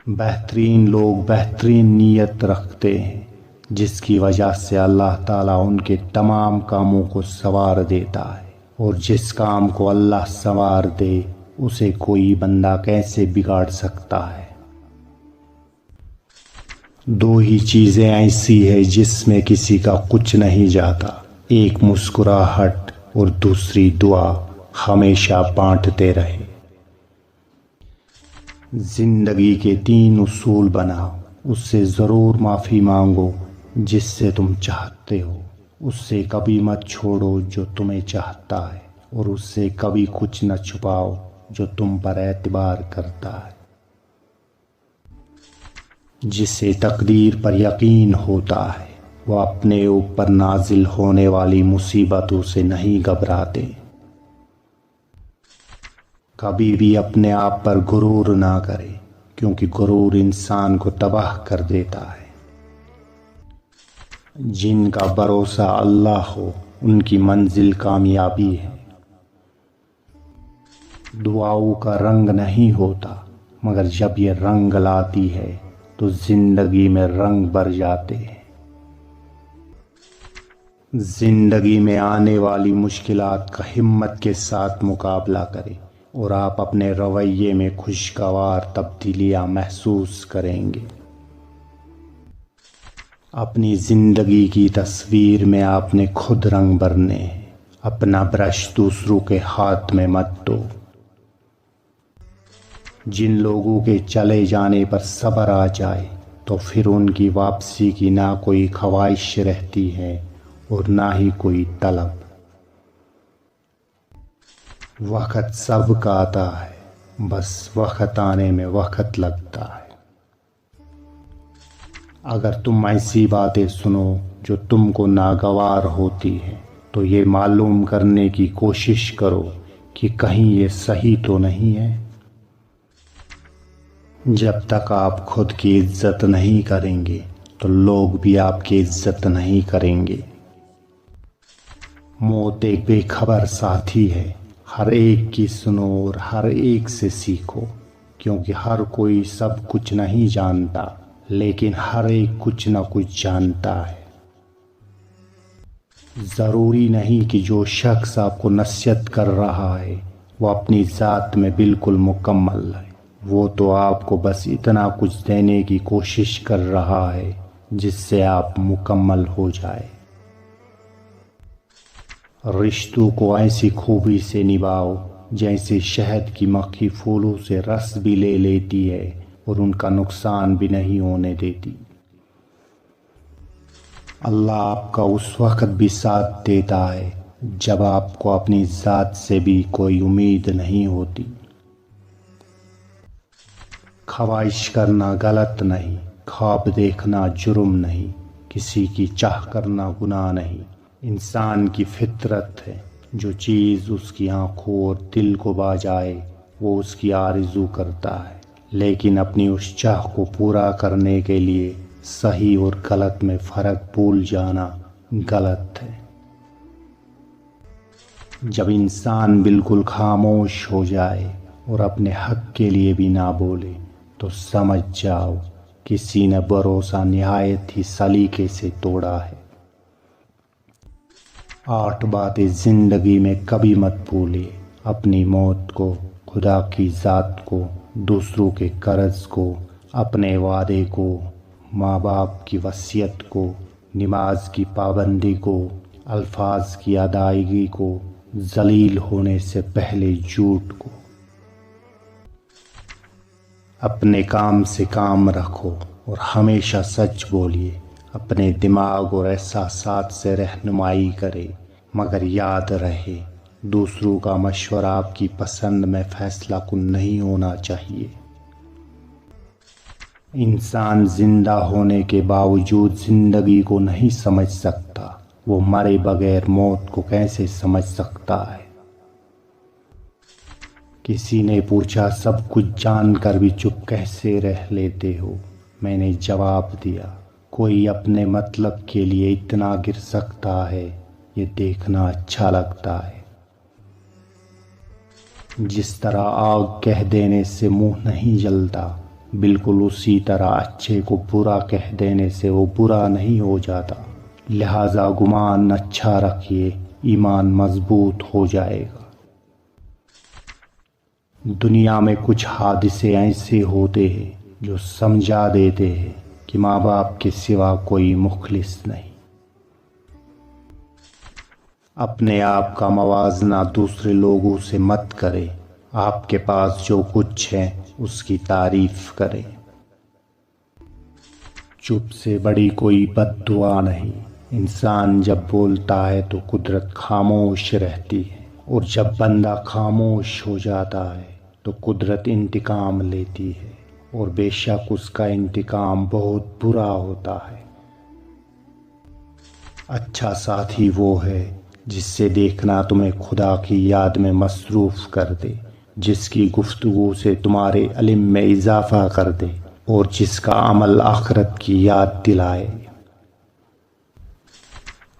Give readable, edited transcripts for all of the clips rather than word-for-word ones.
بہترین لوگ بہترین نیت رکھتے ہیں، جس کی وجہ سے اللہ تعالیٰ ان کے تمام کاموں کو سنوار دیتا ہے، اور جس کام کو اللہ سنوار دے اسے کوئی بندہ کیسے بگاڑ سکتا ہے۔ دو ہی چیزیں ایسی ہیں جس میں کسی کا کچھ نہیں جاتا، ایک مسکراہٹ اور دوسری دعا ہمیشہ بانٹتے رہے۔ زندگی کے 3 اصول بناؤ، اس سے ضرور معافی مانگو جس سے تم چاہتے ہو، اس سے کبھی مت چھوڑو جو تمہیں چاہتا ہے، اور اس سے کبھی کچھ نہ چھپاؤ جو تم پر اعتبار کرتا ہے۔ جسے تقدیر پر یقین ہوتا ہے وہ اپنے اوپر نازل ہونے والی مصیبتوں سے نہیں گھبراتے۔ کبھی بھی اپنے آپ پر غرور نہ کرے، کیونکہ غرور انسان کو تباہ کر دیتا ہے۔ جن کا بھروسہ اللہ ہو ان کی منزل کامیابی ہے۔ دعاؤں کا رنگ نہیں ہوتا، مگر جب یہ رنگ لاتی ہے تو زندگی میں رنگ بھر جاتے ہیں۔ زندگی میں آنے والی مشکلات کا ہمت کے ساتھ مقابلہ کریں، اور آپ اپنے رویے میں خوشگوار تبدیلیاں محسوس کریں گے۔ اپنی زندگی کی تصویر میں آپ نے خود رنگ بھرنے ہیں، اپنا برش دوسروں کے ہاتھ میں مت دو۔ جن لوگوں کے چلے جانے پر صبر آ جائے تو پھر ان کی واپسی کی نہ کوئی خواہش رہتی ہے اور نہ ہی کوئی طلب۔ وقت سب کا آتا ہے، بس وقت آنے میں وقت لگتا ہے۔ اگر تم ایسی باتیں سنو جو تم کو ناگوار ہوتی ہیں تو یہ معلوم کرنے کی کوشش کرو کہ کہیں یہ صحیح تو نہیں ہے۔ جب تک آپ خود کی عزت نہیں کریں گے تو لوگ بھی آپ کی عزت نہیں کریں گے۔ موت ایک بے خبر ساتھی ہے، ہر ایک کی سنو اور ہر ایک سے سیکھو، کیونکہ ہر کوئی سب کچھ نہیں جانتا، لیکن ہر ایک کچھ نہ کچھ جانتا ہے۔ ضروری نہیں کہ جو شخص آپ کو نصیحت کر رہا ہے وہ اپنی ذات میں بالکل مکمل ہے، وہ تو آپ کو بس اتنا کچھ دینے کی کوشش کر رہا ہے جس سے آپ مکمل ہو جائے۔ رشتوں کو ایسی خوبی سے نبھاؤ جیسے شہد کی مکھی پھولوں سے رس بھی لے لیتی ہے اور ان کا نقصان بھی نہیں ہونے دیتی۔ اللہ آپ کا اس وقت بھی ساتھ دیتا ہے جب آپ کو اپنی ذات سے بھی کوئی امید نہیں ہوتی۔ خواہش کرنا غلط نہیں، خواب دیکھنا جرم نہیں، کسی کی چاہ کرنا گناہ نہیں۔ انسان کی فطرت ہے، جو چیز اس کی آنکھوں اور دل کو بھا جائے وہ اس کی آرزو کرتا ہے، لیکن اپنی اس چاہ کو پورا کرنے کے لیے صحیح اور غلط میں فرق بھول جانا غلط ہے۔ جب انسان بالکل خاموش ہو جائے اور اپنے حق کے لیے بھی نہ بولے تو سمجھ جاؤ کسی نے بھروسہ نہایت ہی سلیقے سے توڑا ہے۔ 8 باتیں زندگی میں کبھی مت بھولے، اپنی موت کو، خدا کی ذات کو، دوسروں کے قرض کو، اپنے وعدے کو، ماں باپ کی وصیت کو، نماز کی پابندی کو، الفاظ کی ادائیگی کو، ذلیل ہونے سے پہلے جھوٹ کو۔ اپنے کام سے کام رکھو اور ہمیشہ سچ بولیے، اپنے دماغ اور احساسات سے رہنمائی کرے، مگر یاد رہے دوسروں کا مشورہ آپ کی پسند میں فیصلہ کن نہیں ہونا چاہیے۔ انسان زندہ ہونے کے باوجود زندگی کو نہیں سمجھ سکتا، وہ مرے بغیر موت کو کیسے سمجھ سکتا ہے؟ کسی نے پوچھا سب کچھ جان کر بھی چپ کیسے رہ لیتے ہو؟ میں نے جواب دیا، کوئی اپنے مطلب کے لیے اتنا گر سکتا ہے یہ دیکھنا اچھا لگتا ہے۔ جس طرح آگ کہہ دینے سے منہ نہیں جلتا، بالکل اسی طرح اچھے کو برا کہہ دینے سے وہ برا نہیں ہو جاتا، لہذا گمان اچھا رکھیے، ایمان مضبوط ہو جائے گا۔ دنیا میں کچھ حادثے ایسے ہوتے ہیں جو سمجھا دیتے ہیں کہ ماں باپ کے سوا کوئی مخلص نہیں۔ اپنے آپ کا موازنہ دوسرے لوگوں سے مت کرے، آپ کے پاس جو کچھ ہے اس کی تعریف کرے۔ چپ سے بڑی کوئی بد دعا نہیں، انسان جب بولتا ہے تو قدرت خاموش رہتی ہے، اور جب بندہ خاموش ہو جاتا ہے تو قدرت انتقام لیتی ہے، اور بے شک اس کا انتقام بہت برا ہوتا ہے۔ اچھا ساتھی وہ ہے جس سے دیکھنا تمہیں خدا کی یاد میں مصروف کر دے، جس کی گفتگو سے تمہارے علم میں اضافہ کر دے، اور جس کا عمل آخرت کی یاد دلائے۔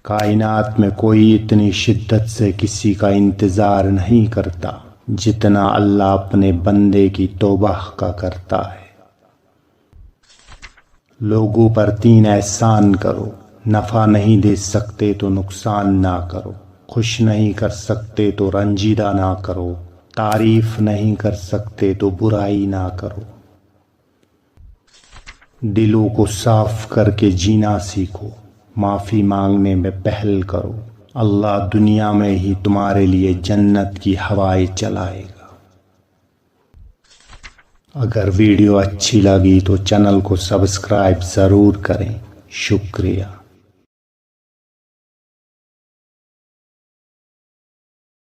کائنات میں کوئی اتنی شدت سے کسی کا انتظار نہیں کرتا جتنا اللہ اپنے بندے کی توبہ کا کرتا ہے۔ لوگوں پر 3 احسان کرو، نفع نہیں دے سکتے تو نقصان نہ کرو، خوش نہیں کر سکتے تو رنجیدہ نہ کرو، تعریف نہیں کر سکتے تو برائی نہ کرو۔ دلوں کو صاف کر کے جینا سیکھو، معافی مانگنے میں پہل کرو، اللہ دنیا میں ہی تمہارے لیے جنت کی ہوائیں چلائے گا۔ اگر ویڈیو اچھی لگی تو چینل کو سبسکرائب ضرور کریں۔ شکریہ۔